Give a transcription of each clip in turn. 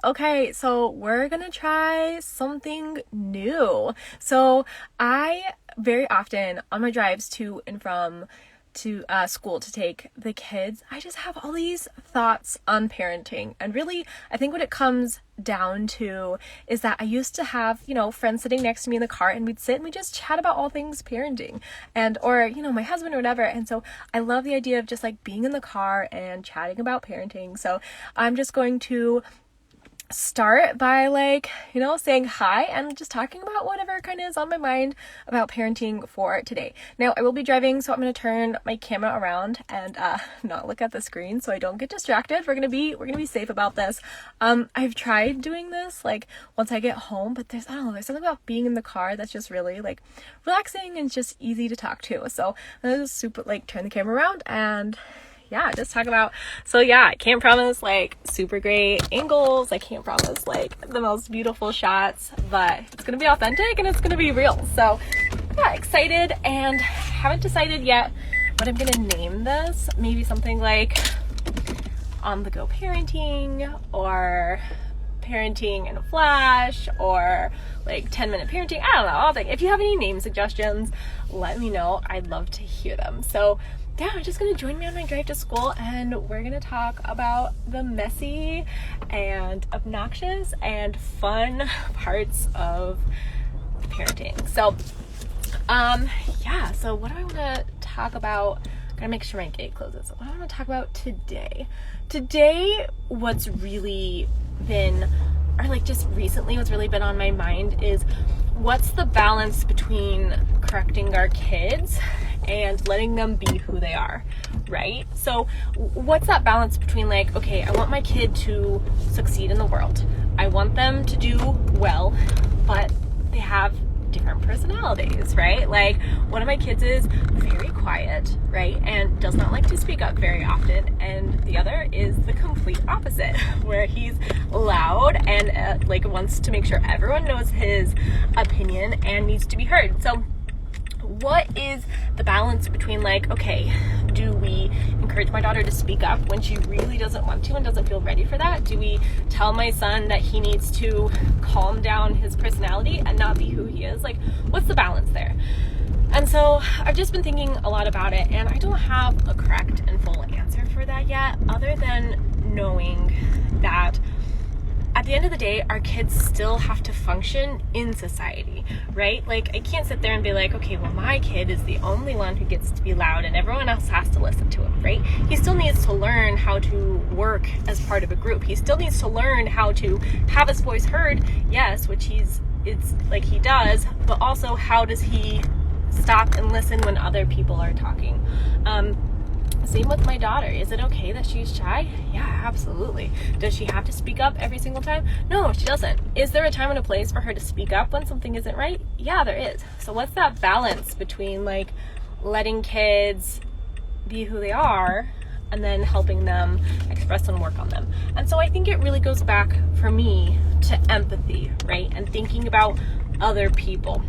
Okay, so we're gonna try something new. So I very often on my drives to and from to school to take the kids, I just have all these thoughts on parenting. And really, I think what it comes down to is that I used to have, friends sitting next to me in the car, and we'd sit and we just chat about all things parenting or my husband or whatever. And so I love the idea of just like being in the car and chatting about parenting. So I'm just going to start by saying hi and just talking about whatever kind of is on my mind about parenting for today. Now I will be driving, so I'm going to turn my camera around and not look at the screen so I don't get distracted. We're going to be safe about this. I've tried doing this once I get home, but there's something about being in the car that's just really relaxing and just easy to talk to. So I'm going to turn the camera around and just talk about, I can't promise super great angles. I can't promise the most beautiful shots, but it's going to be authentic and it's going to be real. So excited, and haven't decided yet what I'm going to name this. Maybe something like on the go parenting, or parenting in a flash, or 10-minute parenting. I don't know. I'll think. If you have any name suggestions, let me know. I'd love to hear them. So I'm just going to join me on my drive to school, and we're going to talk about the messy and obnoxious and fun parts of parenting. So, so what do I want to talk about? I'm going to make sure my gate closes. What do I want to talk about today? Today, what's really been, just recently, what's really been on my mind is what's the balance between correcting our kids and letting them be who they are, right? So what's that balance between okay, I want my kid to succeed in the world. I want them to do well, but they have different personalities, right? One of my kids is very quiet, right? And does not like to speak up very often. And the other is the complete opposite, where he's loud and wants to make sure everyone knows his opinion and needs to be heard. So what is the balance between okay, do we encourage my daughter to speak up when she really doesn't want to and doesn't feel ready for that? Do we tell my son that he needs to calm down his personality and not be who he is? What's the balance there? And so I've just been thinking a lot about it, and I don't have a correct and full answer for that yet, other than knowing that at the end of the day, our kids still have to function in society, right? I can't sit there and be okay, well, my kid is the only one who gets to be loud and everyone else has to listen to him, right? He still needs to learn how to work as part of a group. He still needs to learn how to have his voice heard, yes, which he does, but also how does he stop and listen when other people are talking? Same with my daughter. Is it okay that she's shy? Yeah, absolutely. Does she have to speak up every single time? No, she doesn't. Is there a time and a place for her to speak up when something isn't right? Yeah, there is. So what's that balance between letting kids be who they are and then helping them express and work on them? And so I think it really goes back for me to empathy, right? And thinking about other people.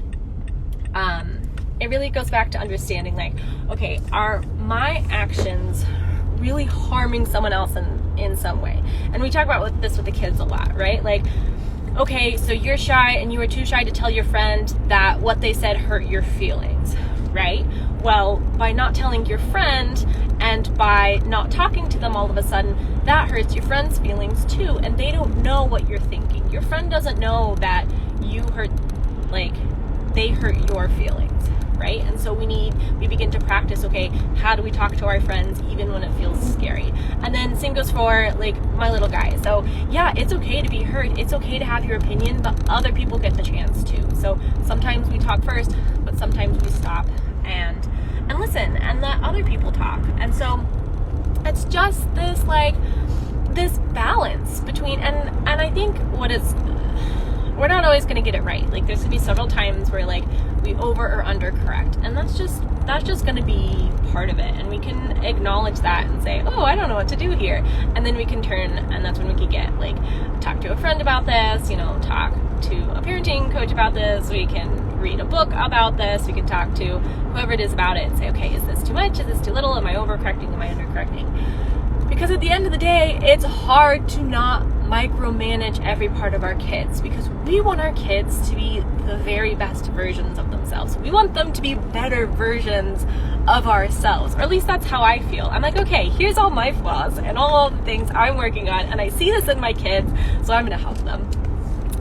It really goes back to understanding okay, are my actions really harming someone else in some way? And we talk about this with the kids a lot, right? Okay, so you're shy and you were too shy to tell your friend that what they said hurt your feelings, right? Well, by not telling your friend and by not talking to them all of a sudden, that hurts your friend's feelings too, and they don't know what you're thinking. Your friend doesn't know that you hurt, they hurt your feelings, right? And so we begin to practice, okay, how do we talk to our friends even when it feels scary? And then same goes for my little guy. So yeah, it's okay to be heard. It's okay to have your opinion, but other people get the chance too. So sometimes we talk first, but sometimes we stop and listen and let other people talk. And so it's just this this balance between, and I think we're not always going to get it right. There's going to be several times where we over or under correct, and that's just going to be part of it. And we can acknowledge that and say, oh, I don't know what to do here. And then we can turn, and that's when we can get talk to a friend about this, talk to a parenting coach about this. We can read a book about this. We can talk to whoever it is about it and say, okay, is this too much? Is this too little? Am I overcorrecting? Am I undercorrecting? Because at the end of the day, it's hard to not micromanage every part of our kids, because we want our kids to be the very best versions of themselves. We want them to be better versions of ourselves, or at least that's how I feel. I'm like, okay, here's all my flaws and all the things I'm working on, and I see this in my kids, so I'm going to help them.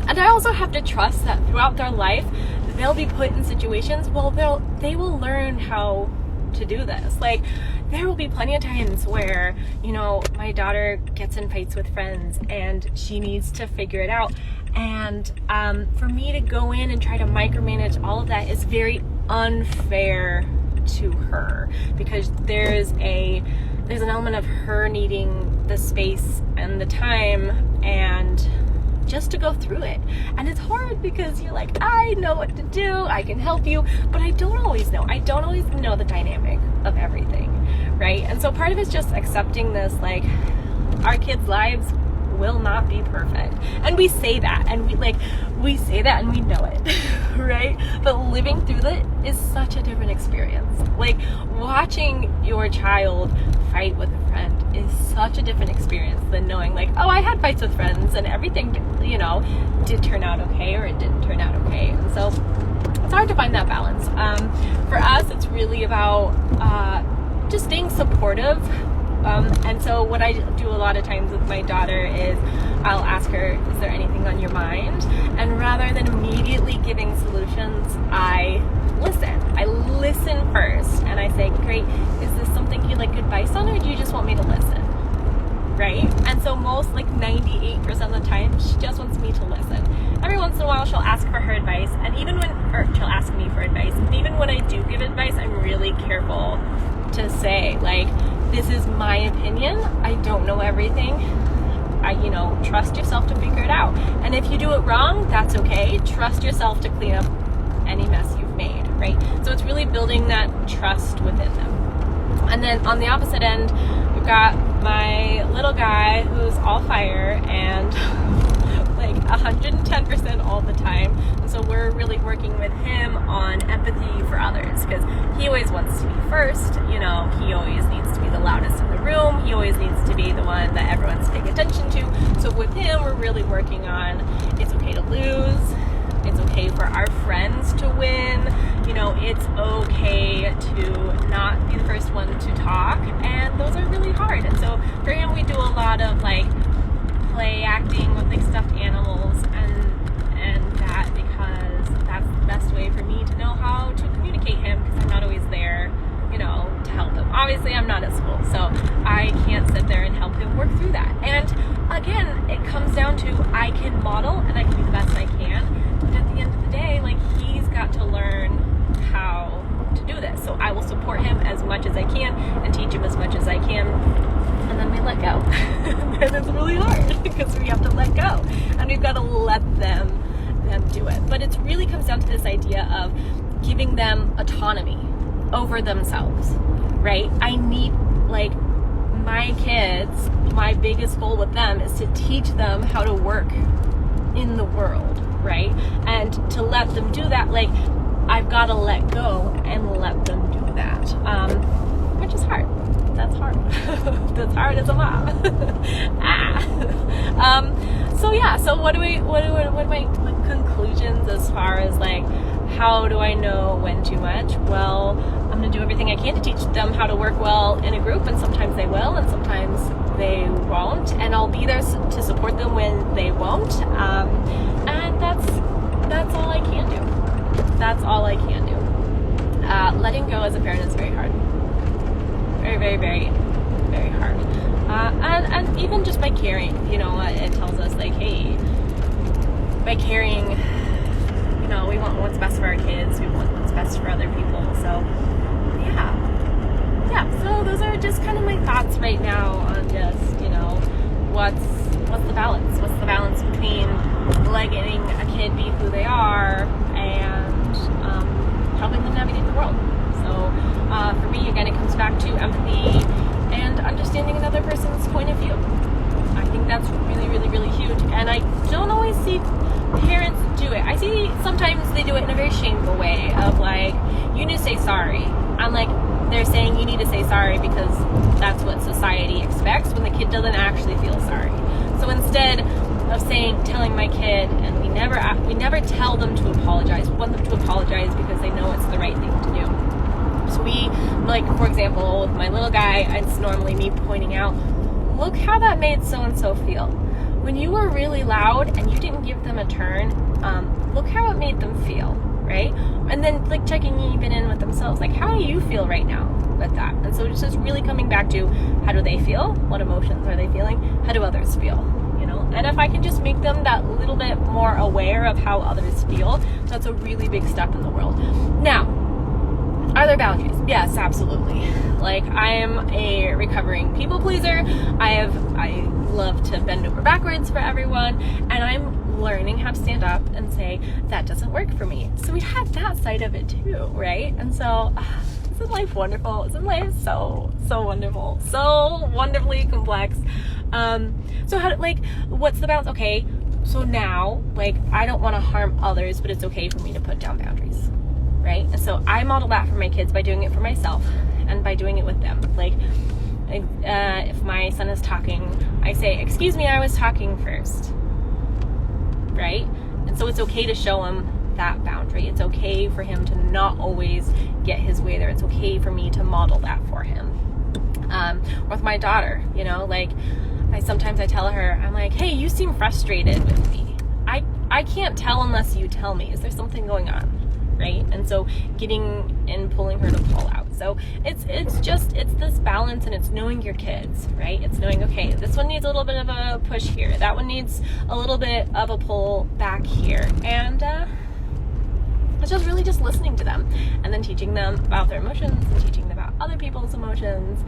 And I also have to trust that throughout their life, they'll be put in situations, they will learn how to do this. Like, there will be plenty of times where, you know, my daughter gets in fights with friends and she needs to figure it out. And for me to go in and try to micromanage all of that is very unfair to her, because there's an element of her needing the space and the time and just to go through it. And it's hard because you're like, I know what to do, I can help you, but I don't always know the dynamic of everything, right? And so part of it's just accepting this, like, our kids' lives will not be perfect. And we say that, and we say that and we know it, right? But living through it is such a different experience. Like, watching your child fight with a friend is such a different experience than knowing, like, oh, I had fights with friends and everything, you know, did turn out okay, or it didn't turn out okay. And so it's hard to find that balance. For us, it's really about just staying supportive. And so what I do a lot of times with my daughter is I'll ask her, is there anything on your mind? And rather than immediately giving solutions, I listen first, and I say, great, is this something you'd like advice on, or do you just want me to listen? Right? And so most, like 98% of the time, she just wants me to listen. Every once in a while, she'll ask for her advice, and she'll ask me for advice. And even when I do give advice, I'm really careful to say, like, this is my opinion. I don't know everything. Trust yourself to figure it out. And if you do it wrong, that's okay. Trust yourself to clean up any mess you've made, right? So it's really building that trust within them. And then on the opposite end, we've got my little guy who's all fire and like 110% all the time. And so we're really working with him on empathy for others, because he always wants to be first. He always needs to be the loudest in the room. He always needs to be the one that everyone's paying attention to. So with him, we're really working on, it's okay to lose. It's okay for our friends to win. It's okay to not be the first one to talk. And those are really hard. And so for him, we do a lot of like play acting with like stuffed animals and that, because that's the best way for me to know how to communicate him, because I'm not always there, to help him. Obviously, I'm not at school, so I can't sit there and help him work through that. And again, it comes down to, I can model and I can do the best I can. But at the end of the day, like, he's got to learn how to do this. So I will support him as much as I can and teach him as much as I can. And then we let go. And it's really hard because we have to let go. And we've got to let them do it. But it really comes down to this idea of giving them autonomy over themselves, right? I need, like, my kids, my biggest goal with them is to teach them how to work in the world, right? And to let them do that, like, I've got to let go and let them do that, which is hard. That's hard. That's hard as a mom. So what are my conclusions as far as, like, how do I know when too much? Well, I'm going to do everything I can to teach them how to work well in a group, and sometimes they will, and sometimes they won't, and I'll be there to support them when they won't, and that's all I can do. That's all I can do. Letting go as a parent is very hard. Very, very, very, very hard. And even just by caring, it tells us, like, hey, by caring, we want what's best for our kids, we want what's best for other people. So yeah, so those are just kind of my thoughts right now on just, what's the balance? What's the balance between letting a kid be who they are and helping them navigate the world? So for me, again, it comes back to empathy and understanding another person's point of view. I think that's really, really, really huge. And I don't always see parents do it. I see sometimes they do it in a very shameful way of, like, you need to say sorry. I'm like, they're saying you need to say sorry because that's what society expects, when the kid doesn't actually feel sorry. So instead of telling my kid, and we never tell them to apologize. We want them to apologize because they know it's the right thing to do. So we, like, for example, with my little guy, it's normally me pointing out, look how that made so-and-so feel. When you were really loud and you didn't give them a turn, look how it made them feel, right? And then, like, checking even in with themselves, like, how do you feel right now with that? And so it's just really coming back to, how do they feel? What emotions are they feeling? How do others feel? And if I can just make them that little bit more aware of how others feel, that's a really big step in the world. Now, are there boundaries? Yes, absolutely. Like, I am a recovering people pleaser. I love to bend over backwards for everyone, and I'm learning how to stand up and say, that doesn't work for me. So we have that side of it too, right? And so, isn't life wonderful? Isn't life so wonderful? So wonderfully complex. So what's the balance? Okay, so now, like, I don't want to harm others, but it's okay for me to put down boundaries, right? And so I model that for my kids by doing it for myself and by doing it with them. Like, if my son is talking, I say, excuse me, I was talking first, right? And so it's okay to show him that boundary. It's okay for him to not always get his way there. It's okay for me to model that for him. With my daughter, like, I tell her, I'm like, hey, you seem frustrated with me. I can't tell unless you tell me. Is there something going on? Right? And so getting and pulling her to pull out. So it's this balance, and it's knowing your kids, right? It's knowing, okay, this one needs a little bit of a push here. That one needs a little bit of a pull back here. And it's just really just listening to them, and then teaching them about their emotions and teaching them about other people's emotions.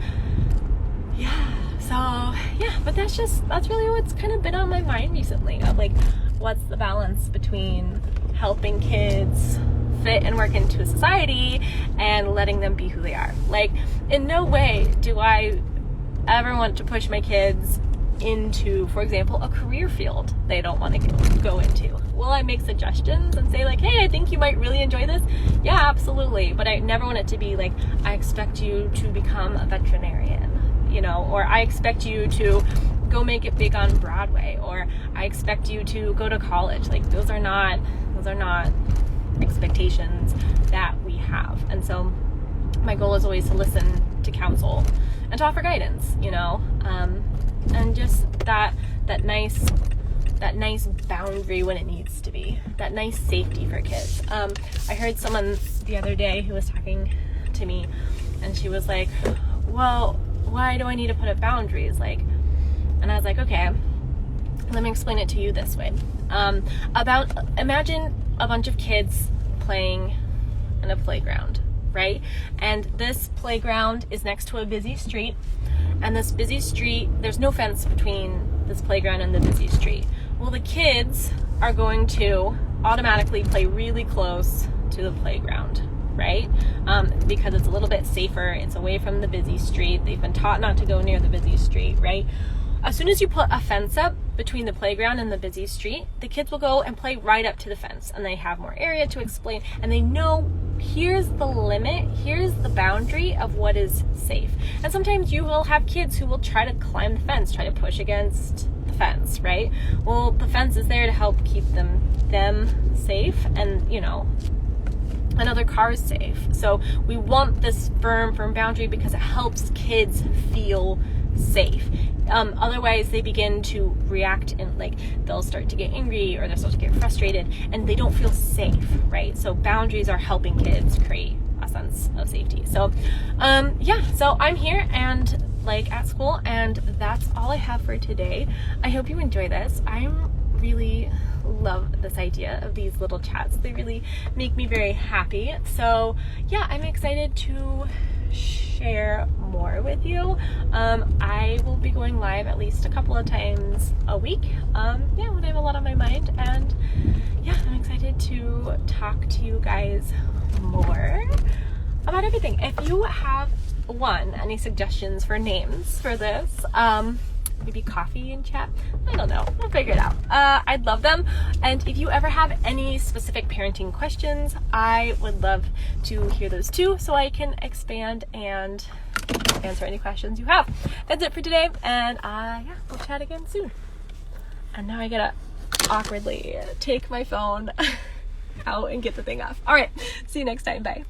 But that's really what's kind of been on my mind recently, of like, what's the balance between helping kids fit and work into a society and letting them be who they are. Like, in no way do I ever want to push my kids into, for example, a career field they don't want to go into. Will I make suggestions and say, like, hey, I think you might really enjoy this? Yeah, absolutely. But I never want it to be like, I expect you to become a veterinarian, or I expect you to go make it big on Broadway, or I expect you to go to college. Like, those are not expectations that we have. And so my goal is always to listen to counsel and to offer guidance, and just that nice boundary when it needs to be, that nice safety for kids. I heard someone the other day who was talking to me, and she was like, well, why do I need to put up boundaries? Like, and I was like, okay, let me explain it to you this way. Imagine a bunch of kids playing in a playground, right? And this playground is next to a busy street, and this busy street, there's no fence between this playground and the busy street. Well, the kids are going to automatically play really close to the playground, right? Because it's a little bit safer. It's away from the busy street. They've been taught not to go near the busy street, right? As soon as you put a fence up between the playground and the busy street, the kids will go and play right up to the fence, and they have more area to explain, and they know, here's the limit, here's the boundary of what is safe. And sometimes you will have kids who will try to climb the fence, try to push against the fence, right? Well, the fence is there to help keep them safe, and and other cars safe. So we want this firm boundary because it helps kids feel safe. Otherwise they begin to react, and like, they'll start to get angry, or they'll start to get frustrated, and they don't feel safe, right? So boundaries are helping kids create a sense of safety. So so I'm here and like at school, and that's all I have for today. I hope you enjoy this. I'm really love this idea of these little chats. They really make me very happy. So yeah, I'm excited to share more with you. I will be going live at least a couple of times a week, when I have a lot on my mind, and I'm excited to talk to you guys more about everything. If you have any suggestions for names for this, maybe coffee and chat, I don't know, we'll figure it out. I'd love them. And if you ever have any specific parenting questions, I would love to hear those too, so I can expand and answer any questions you have. That's it for today, and we'll chat again soon. And now I gotta awkwardly take my phone out and get the thing off. All right, see you next time. Bye.